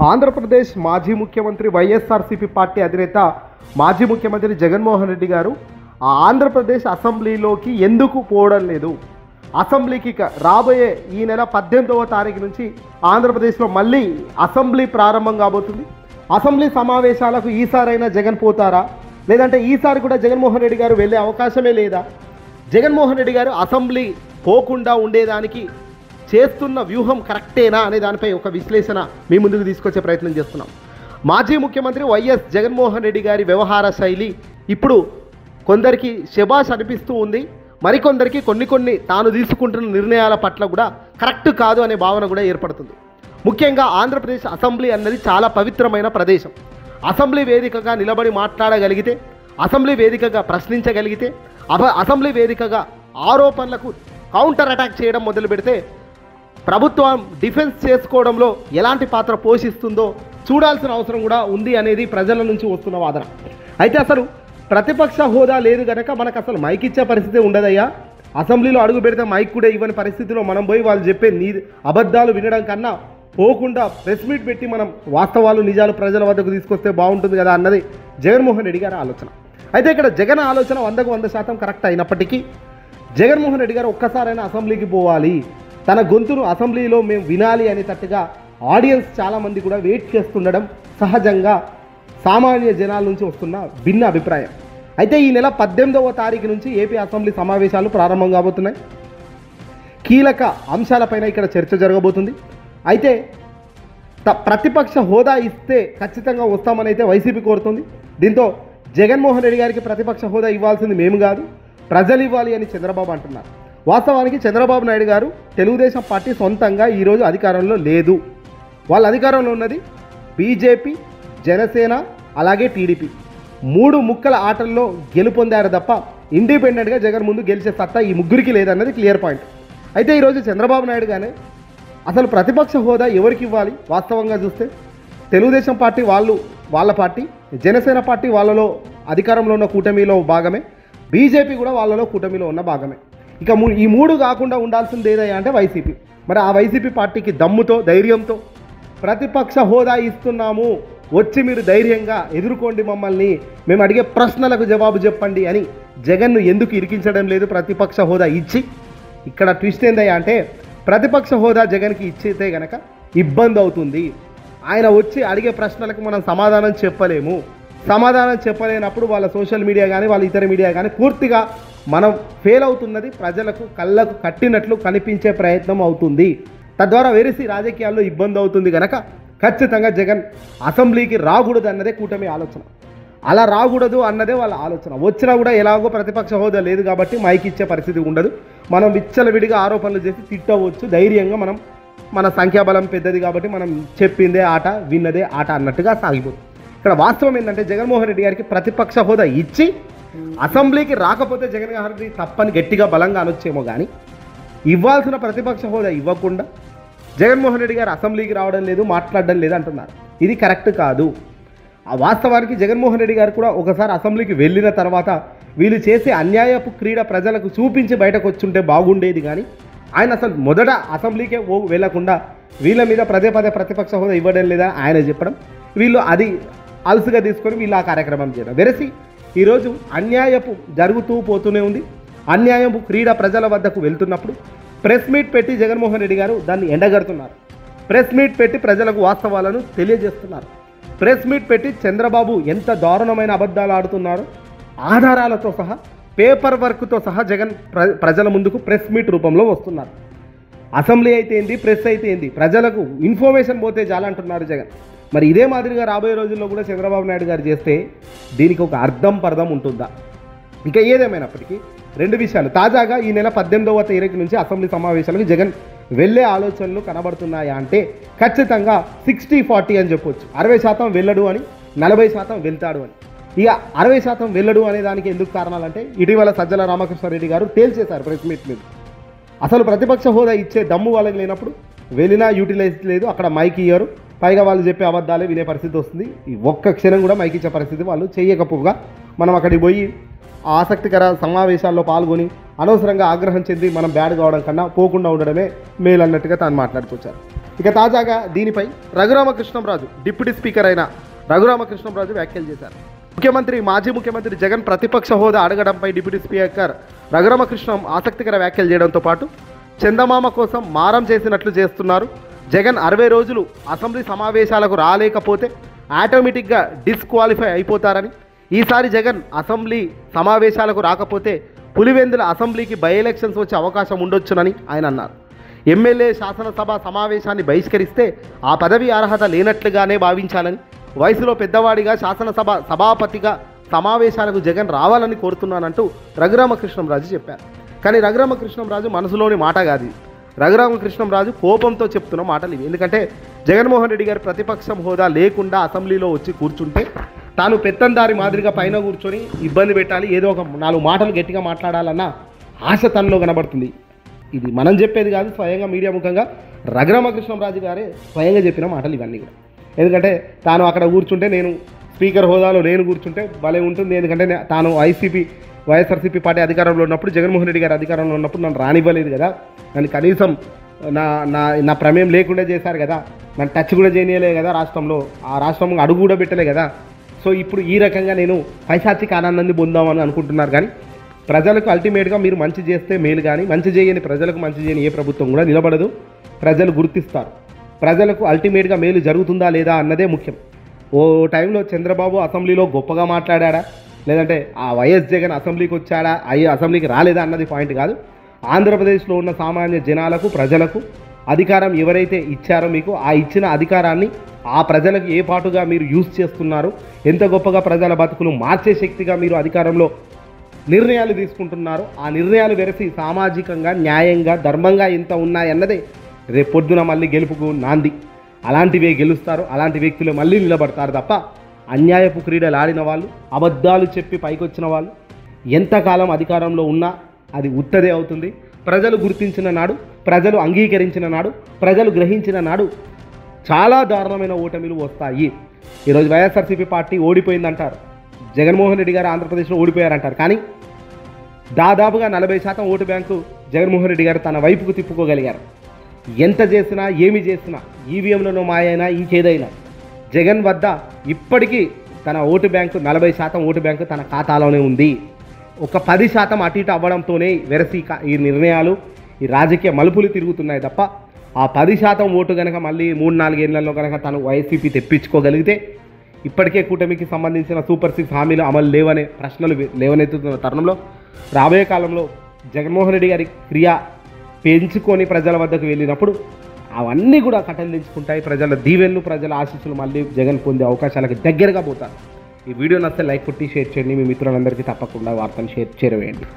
ఆంధ్రప్రదేశ్ మాజీ ముఖ్యమంత్రి వైఎస్ఆర్సీపీ పార్టీ అధినేత మాజీ ముఖ్యమంత్రి జగన్మోహన్ రెడ్డి గారు ఆంధ్రప్రదేశ్ అసెంబ్లీలోకి ఎందుకు పోవడం లేదు? అసెంబ్లీకి రాబోయే ఈ నెల 18వ తారీఖు నుంచి ఆంధ్రప్రదేశ్లో మళ్ళీ అసెంబ్లీ ప్రారంభం కాబోతుంది. అసెంబ్లీ సమావేశాలకు ఈసారైనా జగన్ పోతారా, లేదంటే ఈసారి కూడా జగన్మోహన్ రెడ్డి గారు వెళ్ళే అవకాశమే లేదా? జగన్మోహన్ రెడ్డి గారు అసెంబ్లీ పోకుండా ఉండేదానికి చేస్తున్న వ్యూహం కరెక్టేనా అనే దానిపై ఒక విశ్లేషణ మీ ముందుకు తీసుకొచ్చే ప్రయత్నం చేస్తున్నాం. మాజీ ముఖ్యమంత్రి వైఎస్ జగన్మోహన్ రెడ్డి గారి వ్యవహార శైలి ఇప్పుడు కొందరికి శబాష్ అనిపిస్తూ ఉంది, మరికొందరికి కొన్ని తాను తీసుకుంటున్న నిర్ణయాల పట్ల కూడా కరెక్ట్ కాదు అనే భావన కూడా ఏర్పడుతుంది. ముఖ్యంగా ఆంధ్రప్రదేశ్ అసెంబ్లీ అన్నది చాలా పవిత్రమైన ప్రదేశం. అసెంబ్లీ వేదికగా నిలబడి మాట్లాడగలిగితే, అసెంబ్లీ వేదికగా ప్రశ్నించగలిగితే, అసెంబ్లీ వేదికగా ఆరోపణలకు కౌంటర్ అటాక్ చేయడం మొదలు పెడితే ప్రభుత్వం డిఫెన్స్ చేసుకోవడంలో ఎలాంటి పాత్ర పోషిస్తుందో చూడాల్సిన అవసరం కూడా ఉంది అనేది ప్రజల నుంచి వస్తున్న వాదన. అయితే అసలు ప్రతిపక్ష హోదా లేదు కనుక మనకు అసలు మైక్ ఇచ్చే పరిస్థితి ఉండదయ్యా. అసెంబ్లీలో అడుగు పెడితే మైక్ కూడా ఇవ్వని పరిస్థితిలో మనం పోయి వాళ్ళు చెప్పే అబద్ధాలు వినడం కన్నా పోకుండా ప్రెస్ మీట్ పెట్టి మనం వాస్తవాలు నిజాలు ప్రజల వద్దకు తీసుకొస్తే బాగుంటుంది కదా అన్నది జగన్మోహన్ రెడ్డి గారి ఆలోచన. అయితే ఇక్కడ జగన్ ఆలోచన 100% కరెక్ట్ అయినప్పటికీ జగన్మోహన్ రెడ్డి గారు ఒక్కసారైనా అసెంబ్లీకి పోవాలి, తన గొంతును అసెంబ్లీలో మేము వినాలి అనేటట్టుగా ఆడియన్స్ చాలామంది కూడా వెయిట్ చేస్తుండడం సహజంగా సామాన్య జనాల నుంచి వస్తున్న భిన్న అభిప్రాయం. అయితే ఈ నెల 18వ తారీఖు నుంచి ఏపీ అసెంబ్లీ సమావేశాలు ప్రారంభం కాబోతున్నాయి. కీలక అంశాలపైన ఇక్కడ చర్చ జరగబోతుంది. అయితే ప్రతిపక్ష హోదా ఇస్తే ఖచ్చితంగా వస్తామని అయితే వైసీపీ కోరుతుంది. దీంతో జగన్మోహన్ రెడ్డి గారికి ప్రతిపక్ష హోదా ఇవ్వాల్సింది మేము కాదు, ప్రజలు ఇవ్వాలి అని చంద్రబాబు అంటున్నారు. వాస్తవానికి చంద్రబాబు నాయుడు గారు తెలుగుదేశం పార్టీ సొంతంగా ఈరోజు అధికారంలో లేదు. వాళ్ళ అధికారంలో ఉన్నది బీజేపీ, జనసేన, అలాగే టీడీపీ. 3 ముక్కల ఆటల్లో గెలుపొందారు తప్ప ఇండిపెండెంట్గా జగన్ ముందు గెలిచే సత్తా ఈ ముగ్గురికి లేదన్నది క్లియర్ పాయింట్. అయితే ఈరోజు చంద్రబాబు నాయుడు గానే అసలు ప్రతిపక్ష హోదా ఎవరికి ఇవ్వాలి? వాస్తవంగా చూస్తే తెలుగుదేశం పార్టీ వాళ్ళ పార్టీ, జనసేన పార్టీ వాళ్ళలో అధికారంలో ఉన్న కూటమిలో భాగమే, బీజేపీ కూడా వాళ్ళలో కూటమిలో ఉన్న భాగమే. ఇక ఈ 3 కాకుండా ఉండాల్సింది ఏదయ్యా అంటే వైసీపీ. మరి ఆ వైసీపీ పార్టీకి దమ్ముతో, ధైర్యంతో ప్రతిపక్ష హోదా ఇస్తున్నాము, వచ్చి మీరు ధైర్యంగా ఎదుర్కోండి మమ్మల్ని, మేము అడిగే ప్రశ్నలకు జవాబు చెప్పండి అని జగన్ను ఎందుకు ఇరికించడం లేదు ప్రతిపక్ష హోదా ఇచ్చి? ఇక్కడ ట్విస్ట్ ఏందయ్యా అంటే ప్రతిపక్ష హోదా జగన్కి ఇచ్చితే గనక ఇబ్బంది అవుతుంది. ఆయన వచ్చి అడిగే ప్రశ్నలకు మనం సమాధానం చెప్పలేము. సమాధానం చెప్పలేనప్పుడు వాళ్ళ సోషల్ మీడియా కానీ వాళ్ళ ఇతర మీడియా కానీ పూర్తిగా మనం ఫెయిల్ అవుతున్నది ప్రజలకు కళ్ళకు కట్టినట్లు కనిపించే ప్రయత్నం అవుతుంది. తద్వారా వెరసి రాజకీయాల్లో ఇబ్బంది అవుతుంది కనుక ఖచ్చితంగా జగన్ అసెంబ్లీకి రాకూడదు అన్నదే కూటమి ఆలోచన. అలా రాకూడదు అన్నదే వాళ్ళ ఆలోచన. వచ్చినా కూడా ఎలాగో ప్రతిపక్ష హోదా లేదు కాబట్టి మైక్ ఇచ్చే పరిస్థితి ఉండదు, మనం విచ్చలవిడిగా ఆరోపణలు చేసి తిట్టవచ్చు, ధైర్యంగా మన సంఖ్యాబలం పెద్దది కాబట్టి మనం చెప్పిందే ఆట, విన్నదే ఆట అన్నట్టుగా సాగిపోతుంది. ఇక్కడ వాస్తవం ఏంటంటే జగన్మోహన్ రెడ్డి గారికి ప్రతిపక్ష హోదా ఇచ్చి అసెంబ్లీకి రాకపోతే జగన్ గారికి తప్పని గట్టిగా బలంగా అనొచ్చేమో కానీ ఇవ్వాల్సిన ప్రతిపక్ష హోదా ఇవ్వకుండా జగన్మోహన్ రెడ్డి గారు అసెంబ్లీకి రావడం లేదు, మాట్లాడడం లేదు అంటున్నారు. ఇది కరెక్ట్ కాదు. ఆ వాస్తవానికి జగన్మోహన్ రెడ్డి గారు కూడా ఒకసారి అసెంబ్లీకి వెళ్ళిన తర్వాత వీళ్ళు చేసే అన్యాయపు క్రీడ ప్రజలకు చూపించి బయటకు వచ్చుంటే బాగుండేది. కానీ ఆయన అసలు మొదట అసెంబ్లీకే వెళ్లకుండా వీళ్ళ మీద పదే ప్రతిపక్ష హోదా ఇవ్వడం లేదా ఆయన చెప్పడం, వీళ్ళు అది అలసుగా తీసుకొని వీళ్ళు ఆ కార్యక్రమం చేయడం. వెరసి ఈరోజు అన్యాయపు జరుగుతూ పోతూనే ఉంది. అన్యాయపు క్రీడ ప్రజల వద్దకు వెళ్తున్నప్పుడు ప్రెస్ మీట్ పెట్టి జగన్మోహన్ రెడ్డి గారు దాన్ని ఎండగడుతున్నారు. ప్రెస్ మీట్ పెట్టి ప్రజలకు వాస్తవాలను తెలియజేస్తున్నారు. ప్రెస్ మీట్ పెట్టి చంద్రబాబు ఎంత దారుణమైన అబద్ధాలు ఆడుతున్నారో ఆధారాలతో సహా, పేపర్ వర్క్తో సహా జగన్ ప్రజల ముందుకు ప్రెస్ మీట్ రూపంలో వస్తున్నారు. అసెంబ్లీ అయితే ఏంది, ప్రెస్ అయితే ఏంది, ప్రజలకు ఇన్ఫర్మేషన్ పోతే చాలంటున్నారు జగన్. మరి ఇదే మాదిరిగా రాబోయే రోజుల్లో కూడా చంద్రబాబు నాయుడు గారు చేస్తే దీనికి ఒక అర్థం పర్థం ఉంటుందా? ఇంకా ఏదేమైనప్పటికీ 2 విషయాలు. తాజాగా ఈ నెల 18వ తారీఖు నుంచి అసెంబ్లీ సమావేశాలకు జగన్ వెళ్ళే ఆలోచనలు కనబడుతున్నాయా అంటే ఖచ్చితంగా 60-40 అని చెప్పొచ్చు. 60% వెళ్ళడు అని, 40% వెళ్తాడు అని. ఇక 60% వెళ్ళడు అనే దానికి ఎందుకు కారణాలంటే ఇటీవల సజ్జల రామకృష్ణారెడ్డి గారు తేల్చేశారు ప్రెస్ మీట్ మీద. అసలు ప్రతిపక్ష హోదా ఇచ్చే దమ్ము వాళ్ళకి లేనప్పుడు వెళ్ళినా యూటిలైజ్ లేదు, అక్కడ మైక్ ఇయ్యరు, పైగా వాళ్ళు చెప్పే అబద్ధాలే వినే పరిస్థితి వస్తుంది. ఈ ఒక్క క్షణం కూడా మైక్ ఇచ్చే పరిస్థితి వాళ్ళు చేయకపోగా మనం అక్కడికి పోయి ఆసక్తికర సమావేశాల్లో పాల్గొని అనవసరంగా ఆగ్రహం చెంది మనం బ్యాడ్ కావడం కన్నా పోకుండా ఉండడమే మేలు అన్నట్టుగా తాను మాట్లాడుకొచ్చారు. ఇక తాజాగా దీనిపై రఘురామకృష్ణంరాజు డిప్యూటీ స్పీకర్ అయిన రఘురామకృష్ణంరాజు వ్యాఖ్యలు చేశారు. మాజీ ముఖ్యమంత్రి జగన్ ప్రతిపక్ష హోదా అడగడంపై డిప్యూటీ స్పీకర్ రఘురామకృష్ణం ఆసక్తికర వ్యాఖ్యలు చేయడంతో పాటు చందమామ కోసం మారం చేసినట్లు చేస్తున్నారు. జగన్ 60 రోజులు అసెంబ్లీ సమావేశాలకు రాలేకపోతే ఆటోమేటిక్గా డిస్క్వాలిఫై అయిపోతారని, ఈసారి జగన్ అసెంబ్లీ సమావేశాలకు రాకపోతే పులివెందుల అసెంబ్లీకి బై ఎలక్షన్స్ వచ్చే అవకాశం ఉండొచ్చునని ఆయన అన్నారు. ఎమ్మెల్యే శాసనసభ సమావేశాన్ని బహిష్కరిస్తే ఆ పదవి అర్హత లేనట్లుగానే భావించాలని, వయసులో పెద్దవాడిగా శాసనసభ సభాపతిగా సమావేశాలకు జగన్ రావాలని కోరుతున్నానంటూ రఘురామకృష్ణంరాజు చెప్పారు. కానీ రఘురామకృష్ణంరాజు మనసులోని మాట కాదు. రఘురామకృష్ణంరాజు కోపంతో చెప్తున్న మాటలు ఇవి. ఎందుకంటే జగన్మోహన్ రెడ్డి గారు ప్రతిపక్షం హోదా లేకుండా అసెంబ్లీలో వచ్చి కూర్చుంటే తాను పెత్తందారి మాదిరిగా పైన కూర్చొని ఇబ్బంది పెట్టాలి, ఏదో ఒక 4 మాటలు గట్టిగా మాట్లాడాలన్న ఆశ తనలో కనబడుతుంది. ఇది మనం చెప్పేది కాదు, స్వయంగా మీడియా ముఖంగా రఘురామకృష్ణంరాజు గారే స్వయంగా చెప్పిన మాటలు ఇవన్నీ కూడా. ఎందుకంటే తాను అక్కడ కూర్చుంటే, నేను స్పీకర్ హోదాలో నేను కూర్చుంటే భలే ఉంటుంది. ఎందుకంటే తాను వైఎస్ఆర్సీపీ పార్టీ అధికారంలో ఉన్నప్పుడు, జగన్మోహన్ రెడ్డి గారు అధికారంలో ఉన్నప్పుడు నన్ను రానివ్వలేదు కదా, నన్ను కనీసం నా ప్రమేయం లేకుండా చేశారు కదా, నన్ను టచ్ కూడా చేయలేదు కదా రాష్ట్రంలో, ఆ రాష్ట్రం అడుగు కూడా పెట్టలే కదా. సో ఇప్పుడు ఈ రకంగా నేను పైశాచిక ఆనందాన్ని పొందామని అనుకుంటున్నారు. కానీ ప్రజలకు అల్టిమేట్గా మీరు మంచి చేస్తే మేలు, కానీ మంచి చేయని ప్రజలకు మంచి చేయని ఏ ప్రభుత్వం కూడా నిలబడదు. ప్రజలు గుర్తిస్తారు. ప్రజలకు అల్టిమేట్గా మేలు జరుగుతుందా లేదా అన్నదే ముఖ్యం. ఓ టైంలో చంద్రబాబు అసెంబ్లీలో గొప్పగా మాట్లాడా, లేదంటే ఆ వైఎస్ జగన్ అసెంబ్లీకి వచ్చాడా, అసెంబ్లీకి రాలేదా అన్నది పాయింట్ కాదు. ఆంధ్రప్రదేశ్లో ఉన్న సామాన్య జనాలకు, ప్రజలకు అధికారం ఎవరైతే ఇచ్చారో మీకు, ఆ ఇచ్చిన అధికారాన్ని ఆ ప్రజలకు ఏ పాటుగా మీరు యూజ్ చేస్తున్నారు, ఎంత గొప్పగా ప్రజల బతుకులు మార్చే శక్తిగా మీరు అధికారంలో నిర్ణయాలు తీసుకుంటున్నారు, ఆ నిర్ణయాలు వెరసి సామాజికంగా, న్యాయంగా, ధర్మంగా ఎంత ఉన్నాయన్నదే రేపు పొద్దున మళ్ళీ గెలుపుకు నాంది. అలాంటివే గెలుస్తారు, అలాంటి వ్యక్తులు మళ్ళీ నిలబడతారు తప్ప అన్యాయపు క్రీడలు ఆడిన వాళ్ళు, అబద్ధాలు చెప్పి పైకొచ్చిన వాళ్ళు ఎంతకాలం అధికారంలో ఉన్నా అది ఉత్తదే అవుతుంది. ప్రజలు గుర్తించిన నాడు, ప్రజలు అంగీకరించిన నాడు, ప్రజలు గ్రహించిన నాడు చాలా దారుణమైన ఓటమిలు వస్తాయి. ఈరోజు వైఎస్ఆర్సీపీ పార్టీ ఓడిపోయిందంటారు, జగన్మోహన్ రెడ్డి గారు ఆంధ్రప్రదేశ్లో ఓడిపోయారంటారు. కానీ దాదాపుగా 40% ఓటు బ్యాంకు జగన్మోహన్ రెడ్డి గారు తన వైపుకు తిప్పుకోగలిగారు. ఎంత చేసినా, ఏమి చేసినా, ఈవీఎంలను మాయైనా, ఇంకేదైనా జగన్ వద్ద ఇప్పటికీ తన ఓటు బ్యాంకు 40% ఓటు బ్యాంకు తన ఖాతాలోనే ఉంది. ఒక 10% అటు ఇటు అవ్వడంతోనే వెరసి ఈ నిర్ణయాలు, ఈ రాజకీయ మలుపులు తిరుగుతున్నాయి తప్ప ఆ 10% ఓటు కనుక మళ్ళీ 3-4 ఏళ్లలో కనుక తను వైసీపీ తెప్పించుకోగలిగితే, ఇప్పటికే కూటమికి సంబంధించిన సూపర్ 6 హామీలు అమలు లేవనే ప్రశ్నలు లేవనెత్తుతున్న తరుణంలో రాబోయే కాలంలో జగన్మోహన్ రెడ్డి గారి క్రియ పెంచుకొని ప్రజల వద్దకు వెళ్ళినప్పుడు అవన్నీ కూడా కట్టలించుకుంటాయి. ప్రజల దీవెనలు, ప్రజల ఆశీస్సులు మళ్ళీ జగన్ పొందే అవకాశాలకు దగ్గరగా పోతారు. ఈ వీడియో నచ్చితే లైక్ కొట్టి షేర్ చేయండి. మీ మిత్రులందరికీ తప్పకుండా వార్తను షేర్ చేరవేయండి.